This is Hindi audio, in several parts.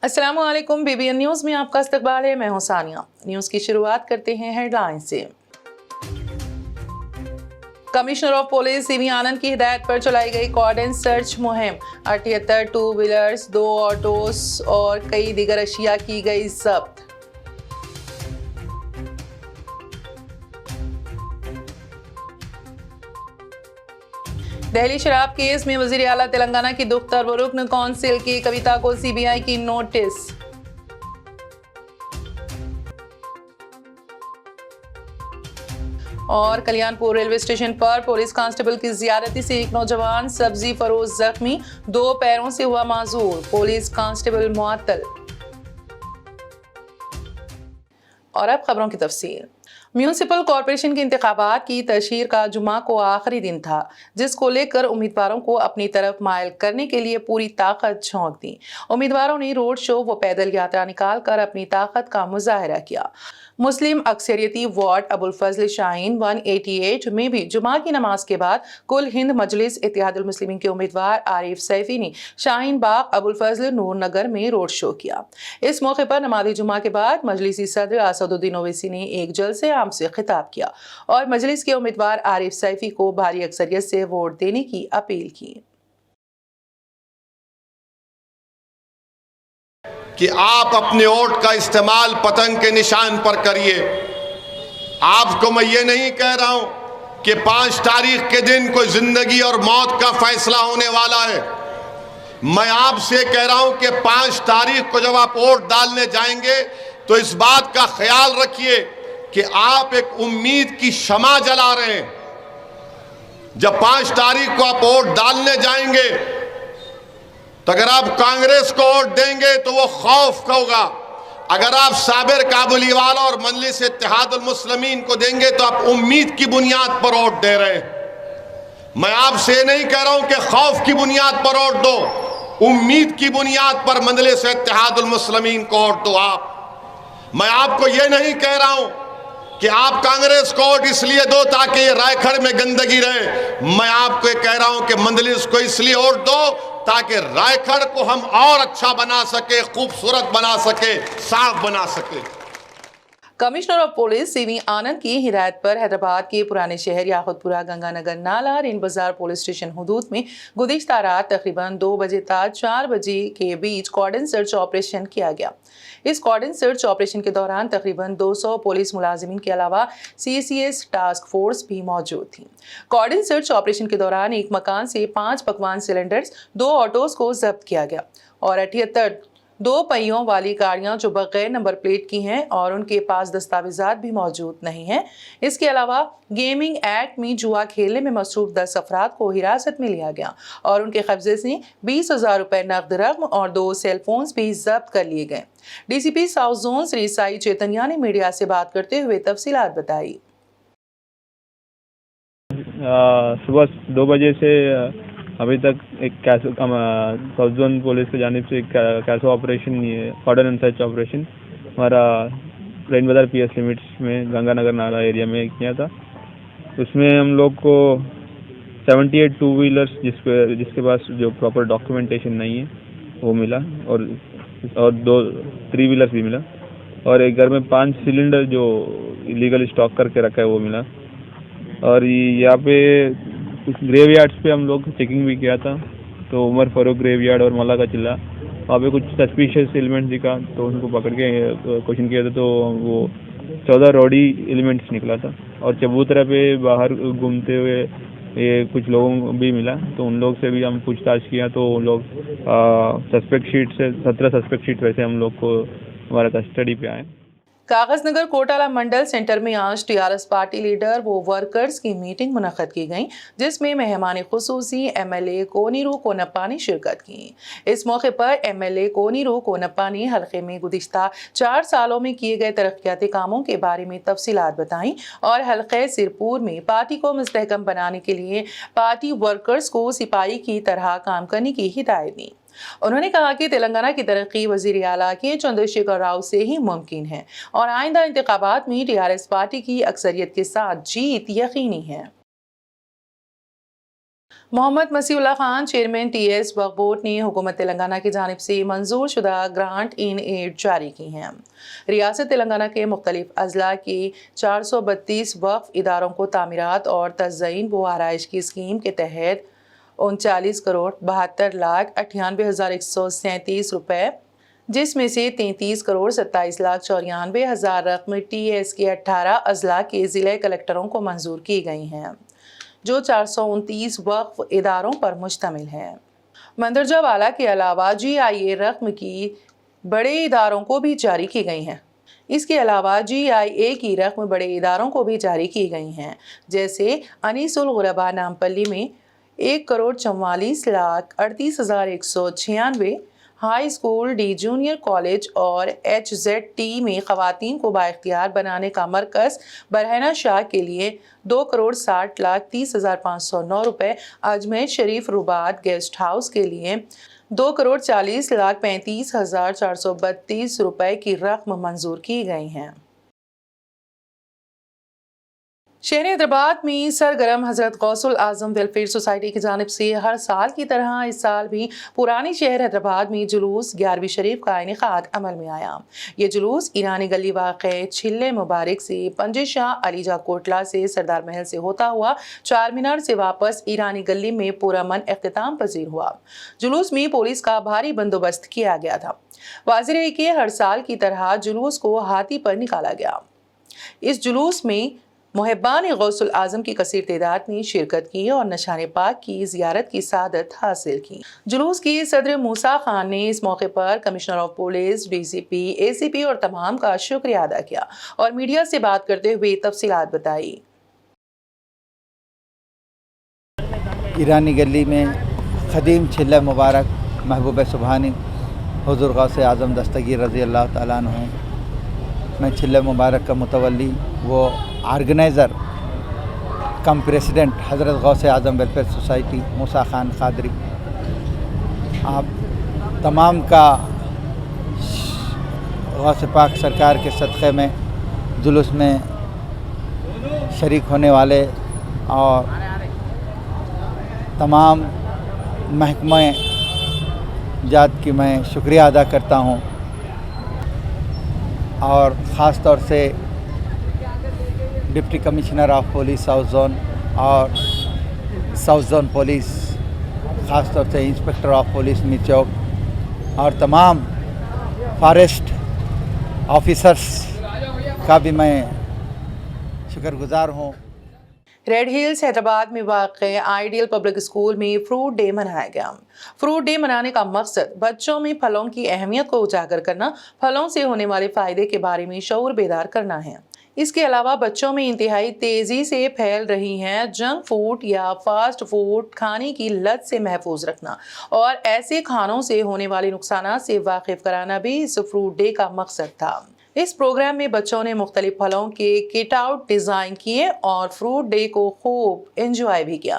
अस्सलामु अलैकुम। BBN न्यूज़ में आपका इस्तकबाल है। मैं हूं सानिया। न्यूज़ की शुरुआत करते हैं हेडलाइन से। कमिश्नर ऑफ पुलिस CV आनंद की हिदायत पर चलाई गई कॉर्डन सर्च मुहिम। 78 टू व्हीलर्स, 2 ऑटोस और कई दीगर अशिया की गई जब्त। दिल्ली शराब केस में वजीर आला तेलंगाना की दुख्तर व रुकन कौंसिल की कविता को CBI की नोटिस। और कल्याणपुर रेलवे स्टेशन पर पुलिस कांस्टेबल की जियादती से एक नौजवान सब्जी फरोश जख्मी, 2 पैरों से हुआ माजूर, पुलिस कांस्टेबल मुअत्तल। और अब खबरों की तफसील। म्यूनिसिपल कॉरपोरेशन के इंतखाबात की तशहीर का जुमा को आखिरी दिन था, जिसको लेकर उम्मीदवारों को अपनी तरफ मायल करने के लिए पूरी ताकत झोंक दी। उम्मीदवारों ने रोड शो व पैदल यात्रा निकालकर अपनी ताकत का मुजाहरा किया। मुस्लिम अक्सरियती वार्ड अबुल फजल शाहीन 188 में भी जुमा की नमाज के बाद कुल हिंद मजलिस इत्तेहादुल मुस्लिमीन के उम्मीदवार आरिफ सैफी ने शाहीन बाग अबुल फजल नूर नगर में रोड शो किया। इस मौके पर नमाज जुमा के बाद मजलिसी सदर असदुद्दीन ओवैसी ने एक जलसे आम से खिताब किया और मजलिस के उम्मीदवार आरिफ सैफी को भारी अक्सरियत से वोट देने की अपील की। कि आप अपने वोट का इस्तेमाल पतंग के निशान पर करिए। आपको मैं ये नहीं कह रहा हूं कि 5 तारीख के दिन कोई जिंदगी और मौत का फैसला होने वाला है। मैं आपसे कह रहा हूं कि 5 तारीख को जब आप वोट डालने जाएंगे तो इस बात का ख्याल रखिए कि आप एक उम्मीद की शमा जला रहे हैं। जब 5 तारीख को आप वोट डालने जाएंगे तो अगर आप कांग्रेस को वोट देंगे तो वो खौफ का होगा। अगर आप साबिर काबुलीवाला और मजलिस इत्तेहादुल मुस्लिमीन को देंगे तो आप उम्मीद की बुनियाद पर वोट दे रहे हैं। मैं आपसे नहीं कह रहा हूं कि खौफ की बुनियाद पर वोट दो, उम्मीद की बुनियाद पर मजलिस इत्तेहादुल मुस्लिमीन को वोट दो। मैं आपको यह नहीं कह रहा हूं कि आप कांग्रेस को वोट इसलिए दो ताकि रायखड़ में गंदगी रहे। मैं आपको कह रहा हूं कि मजलिस को इसलिए वोट दो ताकि रायखड़ को हम और अच्छा बना सके, खूबसूरत बना सके, साफ बना सके। कमिश्नर ऑफ पुलिस CV आनंद की हिदायत पर हैदराबाद के पुराने शहर याकुतपुरा गंगानगर नाला रेन बाजार पुलिस स्टेशन हुदूद में गुज़िश्ता रात तकरीबन 2 बजे तक 4 बजे के बीच कॉर्डन सर्च ऑपरेशन किया गया। इस कॉर्डन सर्च ऑपरेशन के दौरान तकरीबन 200 पुलिस मुलाजिमीन के अलावा CCS टास्क फोर्स भी मौजूद थी। कॉर्डन सर्च ऑपरेशन के दौरान एक मकान से 5 पकवान सिलेंडर्स, 2 ऑटोस को जब्त किया गया और 78 2 पहियों वाली गाड़ियां जो बगैर नंबर प्लेट की हैं और उनके पास दस्तावेजात भी मौजूद नहीं हैं। इसके अलावा गेमिंग एक्ट में जुआ खेलने में मसरूफ 10 अफराद को हिरासत में लिया गया और उनके कब्जे से 20,000 रुपए नकद रकम और 2 सेल फोन्स भी जब्त कर लिए गए। DCP south zone Shri Sai Chaitanya ने मीडिया से बात करते हुए तफसीलात बताई। सुबह 2 बजे से अभी तक एक साउथ जोन पुलिस की जानिब से एक कैसो operation, cordon and search operation हमारा रेन बाजार PS लिमिट्स में गंगानगर नाला एरिया में किया था। उसमें हम लोग को 78 टू व्हीलर्स जिसके पास जो प्रॉपर डॉक्यूमेंटेशन नहीं है वो मिला और 2 3 व्हीलर्स भी मिला और एक घर में 5 सिलेंडर जो इलीगल स्टॉक करके रखा है वो मिला। और यहाँ पे कुछ ग्रेव यार्ड्स पे हम लोग चेकिंग भी किया था, तो उमर फारूक ग्रेव यार्ड और मला का चिल्ला, वहाँ पे कुछ सस्पिशियस एलिमेंट्स दिखा तो उनको पकड़ के क्वेश्चन किया था तो वो 14 रॉडी एलिमेंट्स निकला था। और चबूतरा पे बाहर घूमते हुए ये कुछ लोगों भी मिला तो उन लोग से भी हम पूछताछ किया तो उन लोग सस्पेक्ट शीट से 17 सस्पेक्ट शीट वैसे हम लोग को हमारा कस्टडी पे आए। कागजनगर कोटाला मंडल सेंटर में आज TRS पार्टी लीडर व वर्कर्स की मीटिंग मुनक्कद की गई, जिसमें मेहमान खुसूसी MLA कोनीरू कोनप्पा ने शिरकत की। इस मौके पर MLA कोनीरू कोनप्पा ने हल्के में गुज़िश्ता 4 सालों में किए गए तरक्याती कामों के बारे में तफसीलात बताई और हल्के सिरपुर में पार्टी को मुस्तहकम बनाने के लिए पार्टी वर्कर्स को सिपाही की तरह काम करने की हिदायत दी। उन्होंने कहा कि तेलंगाना की तरक्की वजीर आला के चंद्रशेखर राव से ही मुमकिन है और आइंदा इंतखाबात में TRS पार्टी की अक्सरियत के साथ जीत यकीनी है। मोहम्मद मसीउल्लाह खान चेयरमैन TS वक्फ बोर्ड ने हुकूमत तेलंगाना की जानिब से मंजूर शुदा ग्रांट इन एड जारी की हैं। रियासत तेलंगाना के मुख्तलिफ अजला की 432 वक्फ इदारों को तामीरात और तज़यीन व आराइश की स्कीम के तहत 39 करोड़ 72 लाख 98,137 रुपये, जिसमें से 33 करोड़ 27 लाख 94 हज़ार रकम TS के 18 अजला के ज़िला कलेक्टरों को मंजूर की गई हैं, जो 429 वक्फ इदारों पर मुश्तमिल है। मंदरजा वाला के अलावा GIA रकम की बड़े इदारों को भी जारी की गई हैं। इसके अलावा GIA की रकम बड़े इदारों को भी जारी की गई हैं, जैसे अनीसुल गुरबा नामपल्ली में 1 crore 44 lakh 38,196, high school D junior college और HZT में ख़वातीन को बाइख्तियार बनाने का मरकज़ बरहना शाह के लिए 2 करोड़ 60 लाख 30,509 रुपये, अजमेर शरीफ रुबात गेस्ट हाउस के लिए 2 करोड़ 40 लाख 35,432 रुपये की रकम मंजूर की गई हैं। शहर हैदराबाद में सरगर्म हज़रत गौसुल आज़म वेलफेयर सोसाइटी की जानिब से हर साल की तरह इस साल भी पुरानी शहर हैदराबाद में जुलूस 11वीं शरीफ का इनेकाद अमल में आया। ये जुलूस ईरानी गली वाक़े छिल्ले मुबारक से पंजे-शाह अलीजा कोटला से सरदार महल से होता हुआ चार मीनार से वापस ईरानी गली में पुरअमन इख्तिताम पजीर हुआ। जुलूस में पुलिस का भारी बंदोबस्त किया गया था। वाज़ेह है कि हर साल की तरह जुलूस को हाथी पर निकाला गया। इस जुलूस में मुहिब्बान गौसुल आज़म की कसीर तादाद ने शिरकत की और नशान पाक की ज़ियारत की सादत हासिल की। जुलूस की सदर मूसा खान ने इस मौके पर commissioner of police, DCP, ACP और तमाम का शुक्रिया अदा किया और मीडिया से बात करते हुए तफसीलात बताई। ईरानी गली में ख़दीम छिल्ला मुबारक महबूब सुबहानी हुज़ूर गौसे आज़म दस्तगीर रज़ी अल्लाह ताला अन्हु, मैं छिल्ला मुबारक का मुतवल्ली वो ऑर्गेनाइज़र कम प्रेसिडेंट हज़रत गौसे आज़म वेलफेयर सोसाइटी मूसा खान कादरी, आप तमाम का गौसे पाक सरकार के सदक़े में जुलूस में शरीक होने वाले और तमाम महकमा जात की मैं शुक्रिया अदा करता हूँ और ख़ास तौर से deputy commissioner of police south zone और साउथ जोन पुलिस, ख़ास तौर से इंस्पेक्टर ऑफ पुलिस मिचौक और तमाम फॉरेस्ट ऑफिसर्स का भी मैं शुक्रगुजार हूँ। रेड हिल्स हैदराबाद में वाक़े आइडियल पब्लिक स्कूल में फ्रूट डे मनाया गया। फ्रूट डे मनाने का मकसद बच्चों में फलों की अहमियत को उजागर करना, फलों से होने वाले फ़ायदे के बारे में शऊर बेदार करना है। इसके अलावा बच्चों में इंतहाई तेज़ी से फैल रही हैं जंक फूड या फास्ट फूड खाने की लत से महफूज रखना और ऐसे खानों से होने वाले नुकसानात से वाकिफ कराना भी इस फ्रूट डे का मकसद था। इस प्रोग्राम में बच्चों ने मुख्तलिफ फलों के किट आउट डिज़ाइन किए और फ्रूट डे को खूब एंजॉय भी किया।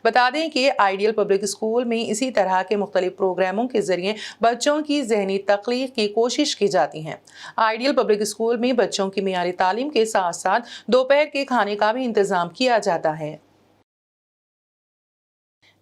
बता दें कि आइडियल पब्लिक स्कूल में इसी तरह के मुख्तलिफ प्रोग्रामों के जरिए बच्चों की ज़हनी तख्लीक की कोशिश की जाती है। आइडियल पब्लिक स्कूल में बच्चों की मियारी तालीम के साथ साथ दोपहर के खाने का भी इंतज़ाम किया जाता है।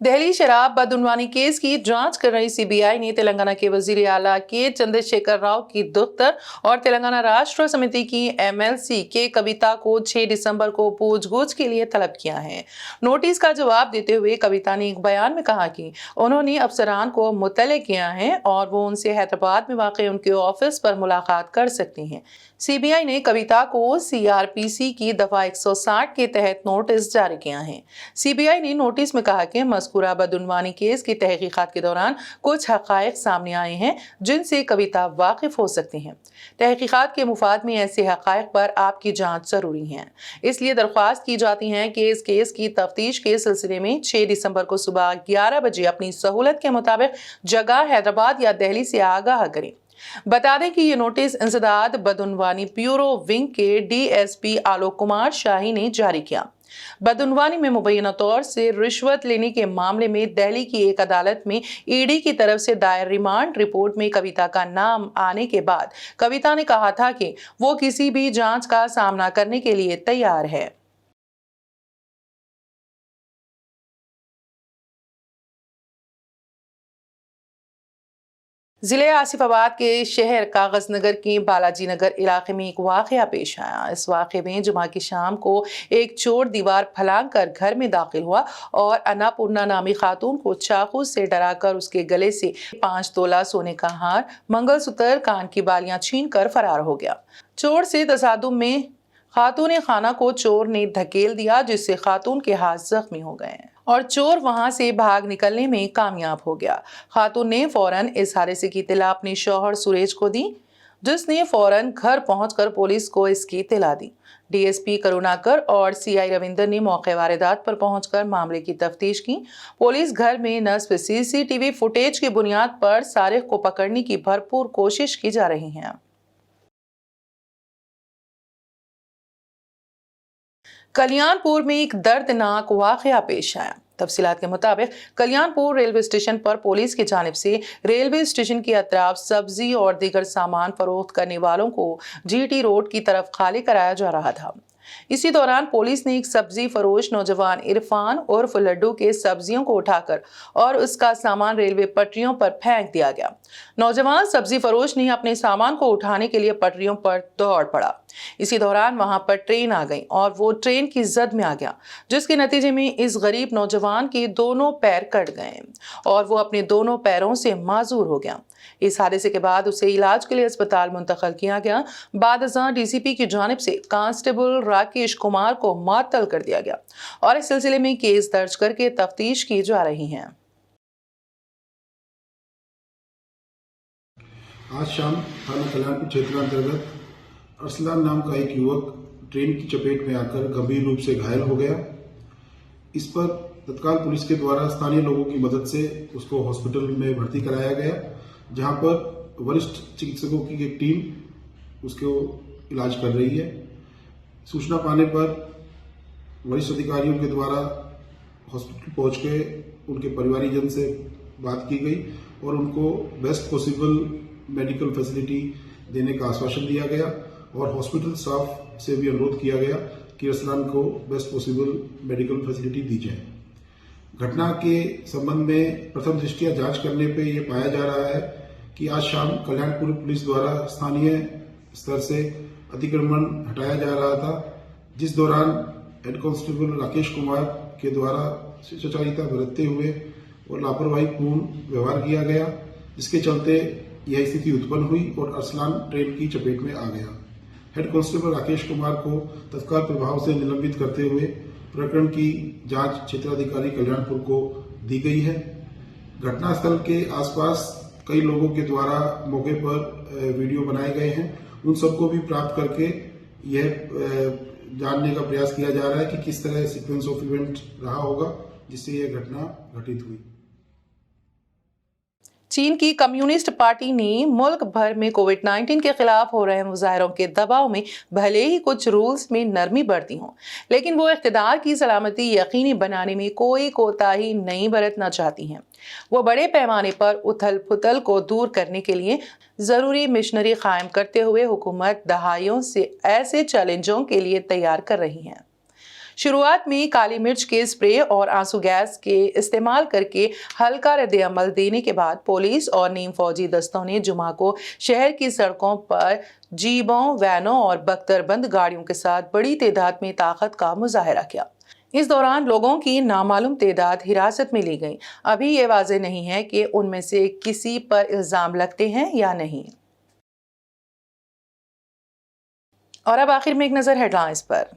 दिल्ली शराब बदउनवानी केस की जांच कर रही CBI ने तेलंगाना के वजीर आला के चंद्रशेखर राव की दफ्तर और तेलंगाना राष्ट्र समिति की MLC के कविता को 6 दिसंबर को पूछगछ के लिए तलब किया है। नोटिस का जवाब देते हुए कविता ने एक बयान में कहा कि उन्होंने अफसरान को मुतल्ले किया है और वो उनसे हैदराबाद में वाक़ उनके ऑफिस पर मुलाकात कर सकती हैं। CBI ने कविता को CRPC की दफ़ा 160 के तहत नोटिस जारी किया है। CBI ने नोटिस में कहा कि मज़कूरा बदउनवानी केस की तहकीकात के दौरान कुछ हक़ाइक़ सामने आए हैं जिनसे कविता वाकिफ़ हो सकती हैं। तहकीकात के मुफाद में ऐसे हक़ाइक़ पर आपकी जांच ज़रूरी है, इसलिए दरख्वास्त की जाती है कि इस केस की तफ्तीश के सिलसिले में 6 दिसंबर को सुबह 11 बजे अपनी सहूलत के मुताबिक जगह हैदराबाद या दिल्ली से आगाह करें। बता दें कि ये नोटिस इंसदाद बदउनवानी ब्यूरो विंग के DSP आलोक कुमार शाही ने जारी किया। बदउनवानी में मुबैना तौर से रिश्वत लेने के मामले में दिल्ली की एक अदालत में ED की तरफ से दायर रिमांड रिपोर्ट में कविता का नाम आने के बाद कविता ने कहा था कि वो किसी भी जांच का सामना करने के लिए तैयार है। जिले आसिफाबाद के शहर कागज नगर के बालाजी नगर इलाके में एक वाकया पेश आया। इस वाकये में जुमा की शाम को एक चोर दीवार फलांग कर घर में दाखिल हुआ और अन्नपूर्णा नामी खातून को चाकू से डराकर उसके गले से 5 तोला सोने का हार, मंगलसूत्र, कान की बालियां छीन कर फरार हो गया। चोर से तसादुम में खातून खाना को चोर ने धकेल दिया, जिससे खातून के हाथ जख्मी हो गए और चोर वहां से भाग निकलने में कामयाब हो गया। खातून ने फौरन इस हादसे की इत्तला अपने शौहर सुरेश को दी, जिसने फौरन घर पहुंचकर पुलिस को इसकी इत्तला दी। डीएसपी करुणाकर और सीआई रविंदर ने मौके वारदात पर पहुंचकर मामले की तफ्तीश की। पुलिस घर में नस्ब सीसीटीवी फुटेज की बुनियाद पर सारिक को पकड़ने की भरपूर कोशिश की जा रही है। कल्याणपुर में एक दर्दनाक वाकया पेश आया। तफसीलात के मुताबिक कल्याणपुर रेलवे स्टेशन पर पुलिस की जानिब से रेलवे स्टेशन के अतराफ सब्जी और दीगर सामान फरोख्त करने वालों को जीटी रोड की तरफ खाली कराया जा रहा था। इसी दौरान पुलिस ने एक सब्जी फरोश नौजवान इरफान उर्फ लड्डू के सब्जियों को उठाकर और उसका सामान रेलवे पटरियों पर फेंक दिया गया। नौजवान सब्जी फरोश ने अपने सामान को उठाने के लिए पटरियों पर दौड़ पड़ा। इसी दौरान वहां पर ट्रेन आ गई और वो ट्रेन की जद में आ गया, जिसके नतीजे में इस गरीब नौजवान के दोनों पैर कट गए और वो अपने दोनों पैरों से माजूर हो गया। इस हादसे के बाद उसे इलाज के लिए अस्पताल मुंतकिल किया गया। बाद डीसीपी की जानिब से कांस्टेबल राकेश कुमार को मुअत्तल कर दिया गया और इस सिलसिले में केस दर्ज करके तफ्तीश की जा रही है। आज शाम थाना कल्याणपुर क्षेत्र अंतर्गत अरसलान नाम का एक युवक ट्रेन की चपेट में आकर गंभीर रूप से घायल हो गया। इस पर तत्काल पुलिस के द्वारा स्थानीय लोगों की मदद से उसको हॉस्पिटल में भर्ती कराया गया, जहां पर वरिष्ठ चिकित्सकों की एक टीम उसको इलाज कर रही है। सूचना पाने पर वरिष्ठ अधिकारियों के द्वारा हॉस्पिटल पहुंच के उनके परिवारीजन से बात की गई और उनको बेस्ट पॉसिबल मेडिकल फैसिलिटी देने का आश्वासन दिया गया और हॉस्पिटल स्टाफ से भी अनुरोध किया गया कि अरसलान को बेस्ट पॉसिबल मेडिकल फैसिलिटी दी जाए। घटना के संबंध में प्रथम दृष्टया जांच करने पे ये पाया जा रहा है कि आज शाम कल्याणपुर पुलिस द्वारा स्थानीय स्तर से अतिक्रमण हटाया जा रहा था, जिस दौरान हेड कांस्टेबल राकेश कुमार के द्वारा शिष्टाचारिता बरतते हुए और लापरवाही पूर्ण व्यवहार किया गया, जिसके चलते यह स्थिति उत्पन्न हुई और अरसलान ट्रेन की चपेट में आ गया। हेड कांस्टेबल राकेश कुमार को तत्काल प्रभाव से निलंबित करते हुए प्रकरण की जांच क्षेत्राधिकारी कल्याणपुर को दी गई है। घटनास्थल के आसपास कई लोगों के द्वारा मौके पर वीडियो बनाए गए हैं, उन सबको भी प्राप्त करके यह जानने का प्रयास किया जा रहा है कि किस तरह सीक्वेंस ऑफ इवेंट रहा होगा जिससे यह घटना घटित हुई। चीन की कम्युनिस्ट पार्टी ने मुल्क भर में कोविड-19 के खिलाफ हो रहे मुजाहरों के दबाव में भले ही कुछ रूल्स में नरमी बरती हो, लेकिन वो इख्तिदार की सलामती यकीनी बनाने में कोई कोताही नहीं बरतना चाहती हैं। वो बड़े पैमाने पर उथल पुथल को दूर करने के लिए जरूरी मिशनरी कायम करते हुए हुकूमत दहाइयों से ऐसे चैलेंजों के लिए तैयार कर रही है। शुरुआत में काली मिर्च के स्प्रे और आंसू गैस के इस्तेमाल करके हल्का रद्द-ए-अमल देने के बाद पुलिस और नीम फौजी दस्तों ने जुमा को शहर की सड़कों पर जीपों, वैनों और बख्तरबंद गाड़ियों के साथ बड़ी तादाद में ताकत का मुजाहरा किया। इस दौरान लोगों की नामालूम तादाद हिरासत में ली गई। अभी ये वाज़ेह नहीं है कि उनमें से किसी पर इल्जाम लगते हैं या नहीं। और अब आखिर में एक नजर हेडलाइंस पर।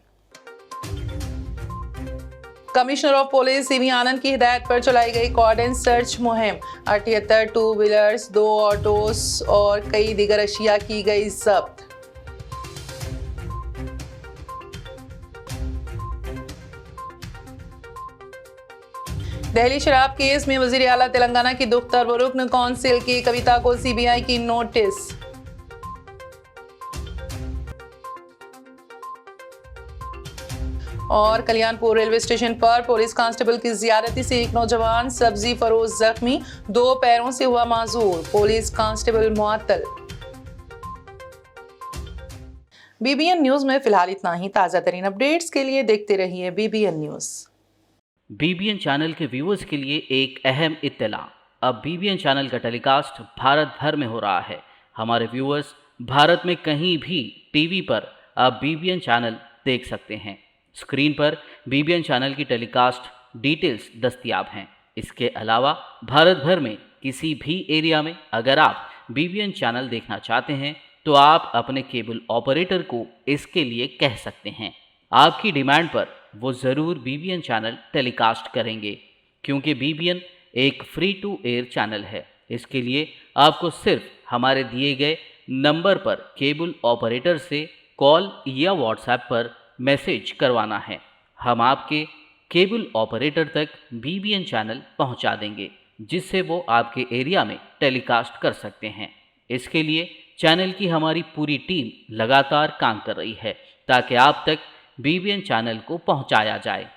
कमिश्नर ऑफ पुलिस सीवी आनंद की हिदायत पर चलाई गई कॉर्डन सर्च मुहिम। 78 टू व्हीलर्स, 2 ऑटोस और कई दीगर अशिया की गई जब्त। दिल्ली शराब केस में वजीर आला तेलंगाना की दुख्तर व रुकन कौंसिल की कविता को सीबीआई की नोटिस। और कल्याणपुर रेलवे स्टेशन पर पुलिस कांस्टेबल की जियादती से एक नौजवान सब्जी फरोश जख्मी, 2 पैरों से हुआ माजूर, पुलिस कांस्टेबल मुअत्तल। बीबीएन न्यूज में फिलहाल इतना ही। ताज़ा तरीन अपडेट्स के लिए देखते रहिए बीबीएन न्यूज। बीबीएन चैनल के व्यूअर्स के लिए एक अहम इत्तला। अब BBN चैनल का टेलीकास्ट भारत भर में हो रहा है। हमारे व्यूअर्स भारत में कहीं भी टीवी पर अब BBN चैनल देख सकते हैं। स्क्रीन पर BBN चैनल की टेलीकास्ट डिटेल्स दस्तयाब हैं। इसके अलावा भारत भर में किसी भी एरिया में अगर आप BBN चैनल देखना चाहते हैं तो आप अपने केबल ऑपरेटर को इसके लिए कह सकते हैं। आपकी डिमांड पर वो ज़रूर BBN चैनल टेलीकास्ट करेंगे, क्योंकि BBN एक फ्री टू एयर चैनल है। इसके लिए आपको सिर्फ हमारे दिए गए नंबर पर केबल ऑपरेटर से कॉल या व्हाट्सएप पर मैसेज करवाना है। हम आपके केबल ऑपरेटर तक BBN चैनल पहुंचा देंगे, जिससे वो आपके एरिया में टेलीकास्ट कर सकते हैं। इसके लिए चैनल की हमारी पूरी टीम लगातार काम कर रही है ताकि आप तक BBN चैनल को पहुंचाया जाए।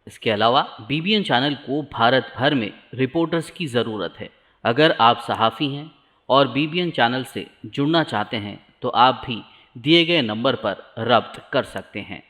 इसके अलावा BBN चैनल को भारत भर में रिपोर्टर्स की ज़रूरत है। अगर आप सहाफ़ी हैं और BBN चैनल से जुड़ना चाहते हैं तो आप भी दिए गए नंबर पर रब्त कर सकते हैं।